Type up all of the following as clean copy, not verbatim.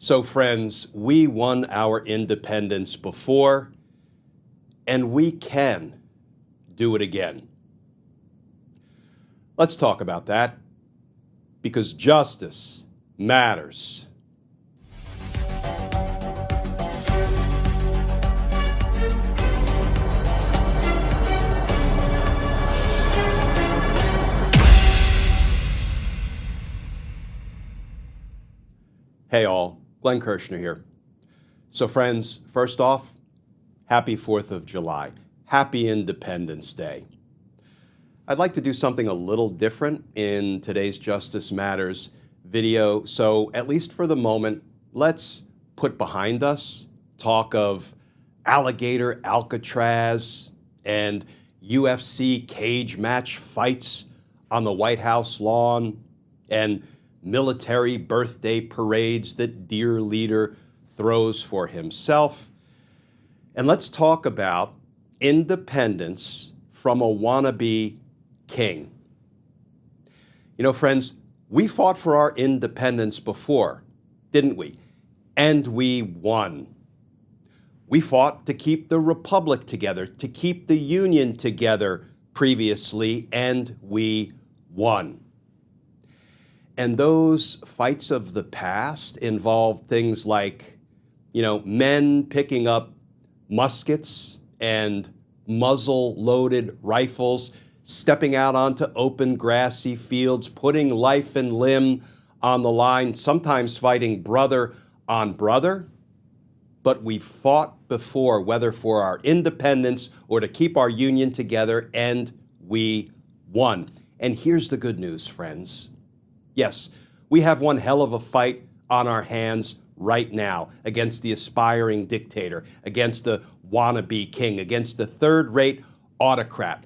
So friends, we won our independence before, and we can do it again. Let's talk about that, because justice matters. Hey all, Glenn Kirshner here. So friends, first off, happy 4th of July. Happy Independence Day. I'd like to do something a little different in today's Justice Matters video. So at least for the moment, let's put behind us talk of alligator Alcatraz and UFC cage match fights on the White House lawn and military birthday parades that dear leader throws for himself. And let's talk about independence from a wannabe king. You know, friends, we fought for our independence before, didn't we? And we won. We fought to keep the republic together, to keep the union together previously, and we won. And those fights of the past involved things like, men picking up muskets and muzzle-loaded rifles, stepping out onto open grassy fields, putting life and limb on the line, sometimes fighting brother on brother. But we fought before, whether for our independence or to keep our union together, and we won. And here's the good news, friends. Yes, we have one hell of a fight on our hands right now against the aspiring dictator, against the wannabe king, against the third-rate autocrat.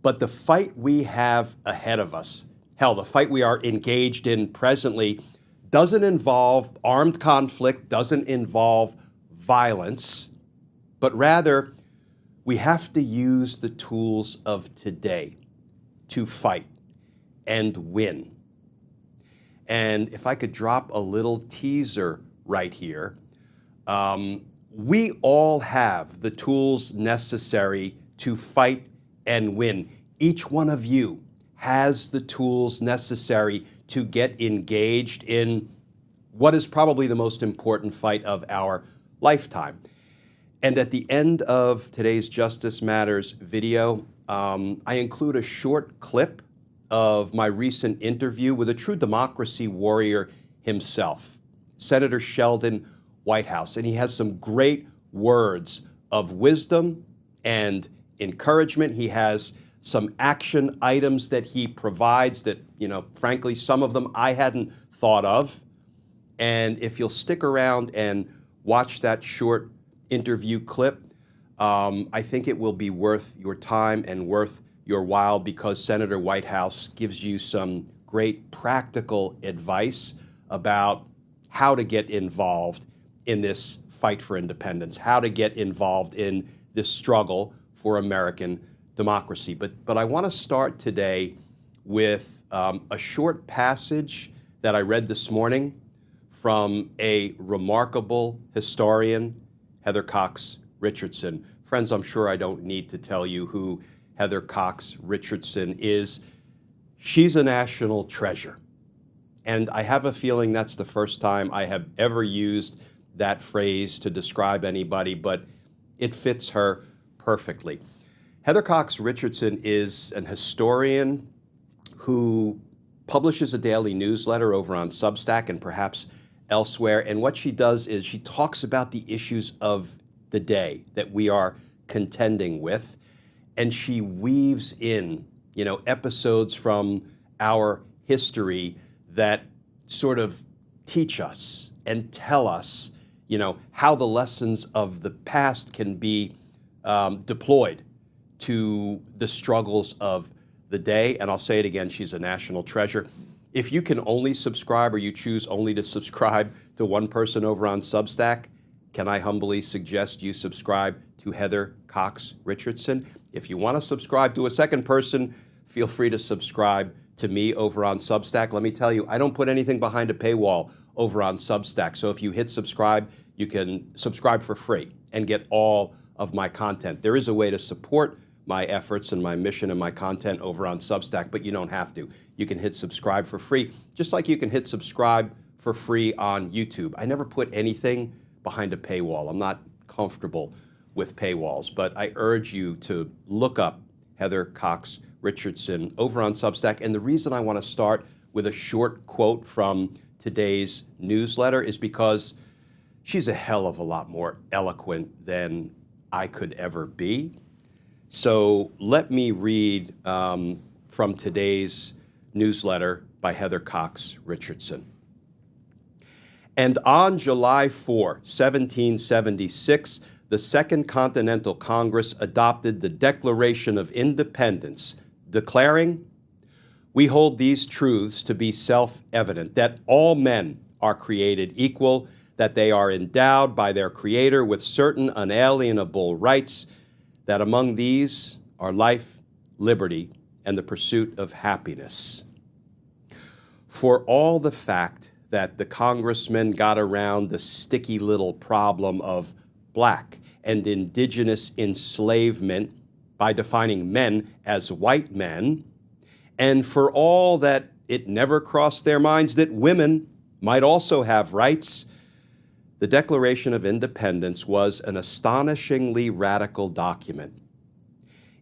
But the fight we have ahead of us, hell, the fight we are engaged in presently, doesn't involve armed conflict, doesn't involve violence, but rather we have to use the tools of today to fight and win. And if I could drop a little teaser right here, we all have the tools necessary to fight and win. Each one of you has the tools necessary to get engaged in what is probably the most important fight of our lifetime. And at the end of today's Justice Matters video, I include a short clip of my recent interview with a true democracy warrior himself, Senator Sheldon Whitehouse. And he has some great words of wisdom and encouragement. He has some action items that he provides that, frankly, some of them I hadn't thought of. And if you'll stick around and watch that short interview clip, I think it will be worth your time and worth your while, because Senator Whitehouse gives you some great practical advice about how to get involved in this fight for independence, how to get involved in this struggle for American democracy. But I want to start today with a short passage that I read this morning from a remarkable historian, Heather Cox Richardson. Friends, I'm sure I don't need to tell you who Heather Cox Richardson is. She's a national treasure. And I have a feeling that's the first time I have ever used that phrase to describe anybody, but it fits her perfectly. Heather Cox Richardson is an historian who publishes a daily newsletter over on Substack and perhaps elsewhere. And what she does is she talks about the issues of the day that we are contending with. And she weaves in, episodes from our history that sort of teach us and tell us, how the lessons of the past can be deployed to the struggles of the day. And I'll say it again, she's a national treasure. If you can only subscribe, or you choose only to subscribe to one person over on Substack, can I humbly suggest you subscribe to Heather Cox Richardson? If you want to subscribe to a second person, feel free to subscribe to me over on Substack. Let me tell you, I don't put anything behind a paywall over on Substack. So if you hit subscribe, you can subscribe for free and get all of my content. There is a way to support my efforts and my mission and my content over on Substack, but you don't have to. You can hit subscribe for free, just like you can hit subscribe for free on YouTube. I never put anything behind a paywall. I'm not comfortable with paywalls, but I urge you to look up Heather Cox Richardson over on Substack. And the reason I want to start with a short quote from today's newsletter is because she's a hell of a lot more eloquent than I could ever be. So let me read from today's newsletter by Heather Cox Richardson. And on July 4, 1776, the Second Continental Congress adopted the Declaration of Independence, declaring, "We hold these truths to be self-evident, that all men are created equal, that they are endowed by their Creator with certain unalienable rights, that among these are life, liberty, and the pursuit of happiness." For all the fact that the congressmen got around the sticky little problem of black and indigenous enslavement by defining men as white men, and for all that it never crossed their minds that women might also have rights, the Declaration of Independence was an astonishingly radical document.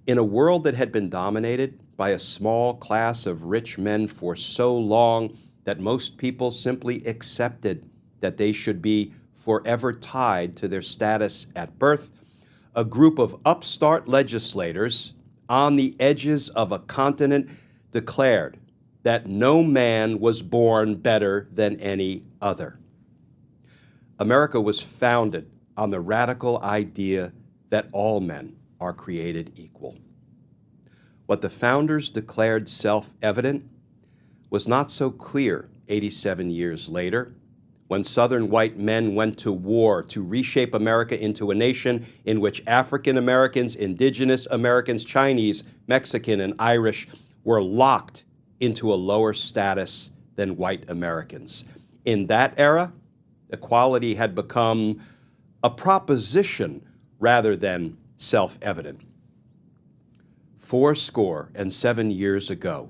In a world that had been dominated by a small class of rich men for so long that most people simply accepted that they should be forever tied to their status at birth, a group of upstart legislators on the edges of a continent declared that no man was born better than any other. America was founded on the radical idea that all men are created equal. What the founders declared self-evident was not so clear 87 years later, when Southern white men went to war to reshape America into a nation in which African Americans, indigenous Americans, Chinese, Mexican, and Irish were locked into a lower status than white Americans. In that era, equality had become a proposition rather than self-evident. 77 years ago,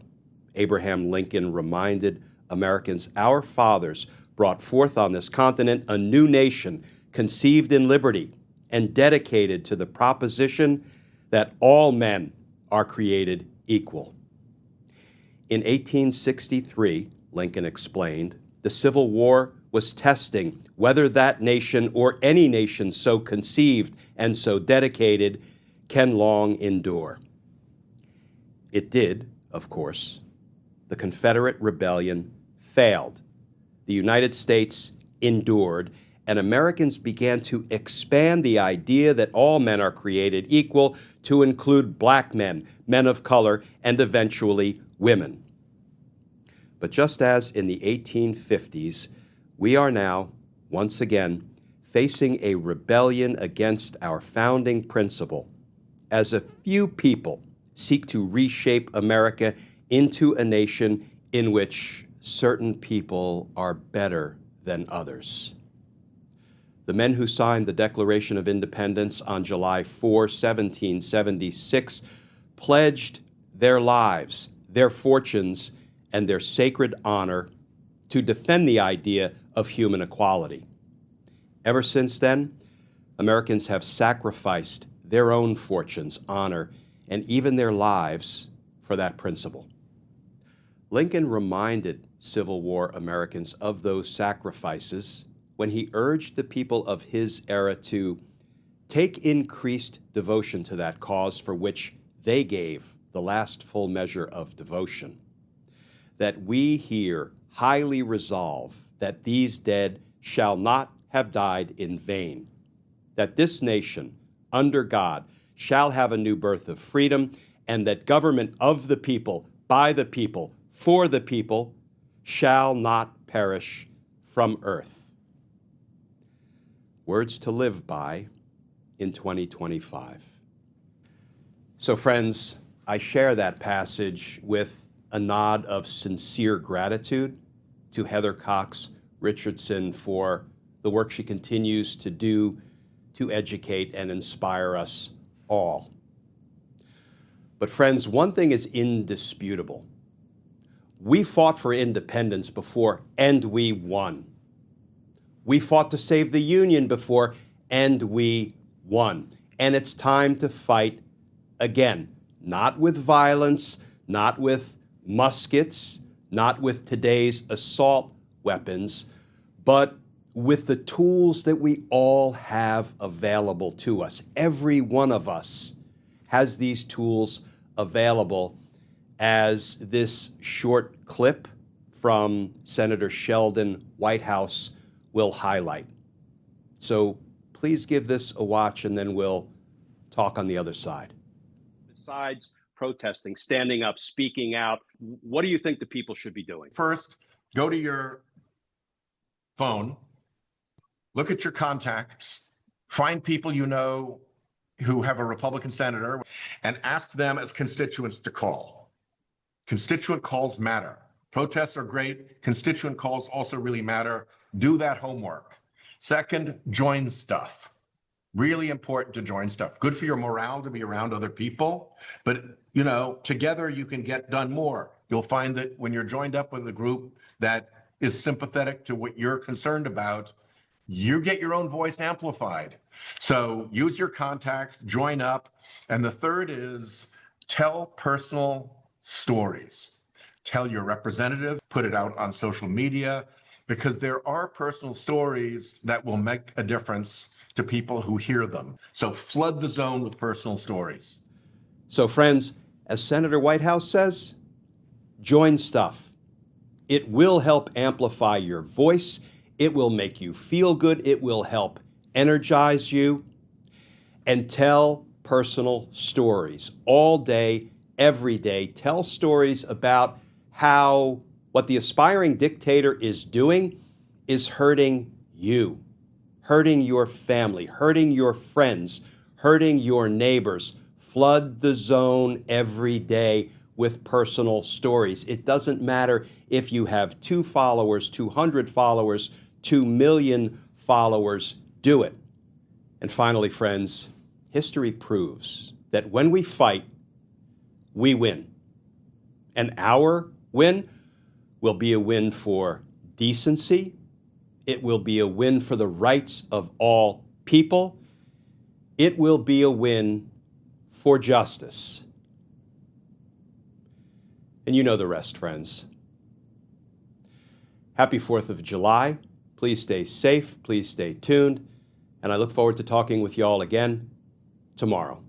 Abraham Lincoln reminded Americans, "Our fathers brought forth on this continent a new nation conceived in liberty and dedicated to the proposition that all men are created equal." In 1863, Lincoln explained, the Civil War was testing whether that nation or any nation so conceived and so dedicated can long endure. It did, of course. The Confederate rebellion failed. The United States endured, and Americans began to expand the idea that all men are created equal to include black men, men of color, and eventually women. But just as in the 1850s, we are now, once again, facing a rebellion against our founding principle, as a few people seek to reshape America into a nation in which certain people are better than others. The men who signed the Declaration of Independence on July 4, 1776, pledged their lives, their fortunes, and their sacred honor to defend the idea of human equality. Ever since then, Americans have sacrificed their own fortunes, honor, and even their lives for that principle. Lincoln reminded Civil War Americans of those sacrifices when he urged the people of his era to take increased devotion to that cause for which they gave the last full measure of devotion. That we here highly resolve that these dead shall not have died in vain, that this nation, under God, shall have a new birth of freedom, and that government of the people, by the people, for the people, shall not perish from earth. Words to live by in 2025. So friends, I share that passage with a nod of sincere gratitude to Heather Cox Richardson for the work she continues to do to educate and inspire us all. But friends, one thing is indisputable. We fought for independence before, and we won. We fought to save the Union before, and we won. And it's time to fight again, not with violence, not with muskets, not with today's assault weapons, but with the tools that we all have available to us. Every one of us has these tools available, as this short clip from Senator Sheldon Whitehouse will highlight. So please give this a watch, and then we'll talk on the other side. Besides protesting, standing up, speaking out, what do you think the people should be doing? First, go to your phone, look at your contacts, find people you know who have a Republican senator, and ask them as constituents to call. Constituent calls matter. Protests are great. Constituent calls also really matter. Do that homework. Second, join stuff. Really important to join stuff. Good for your morale to be around other people, but together you can get done more. You'll find that when you're joined up with a group that is sympathetic to what you're concerned about, you get your own voice amplified. So use your contacts, join up. And the third is tell personal stories. Tell your representative, put it out on social media, because there are personal stories that will make a difference to people who hear them. So flood the zone with personal stories. So friends, as Senator Whitehouse says, join stuff. It will help amplify your voice. It will make you feel good. It will help energize you. And tell personal stories all day, every day. Tell stories about how what the aspiring dictator is doing is hurting you, hurting your family, hurting your friends, hurting your neighbors. Flood the zone every day with personal stories. It doesn't matter if you have 2 followers, 200 followers, 2 million followers. Do it. And finally, friends, history proves that when we fight, we win. And our win will be a win for decency. It will be a win for the rights of all people. It will be a win for justice. And you know the rest, friends. Happy 4th of July. Please stay safe. Please stay tuned. And I look forward to talking with you all again tomorrow.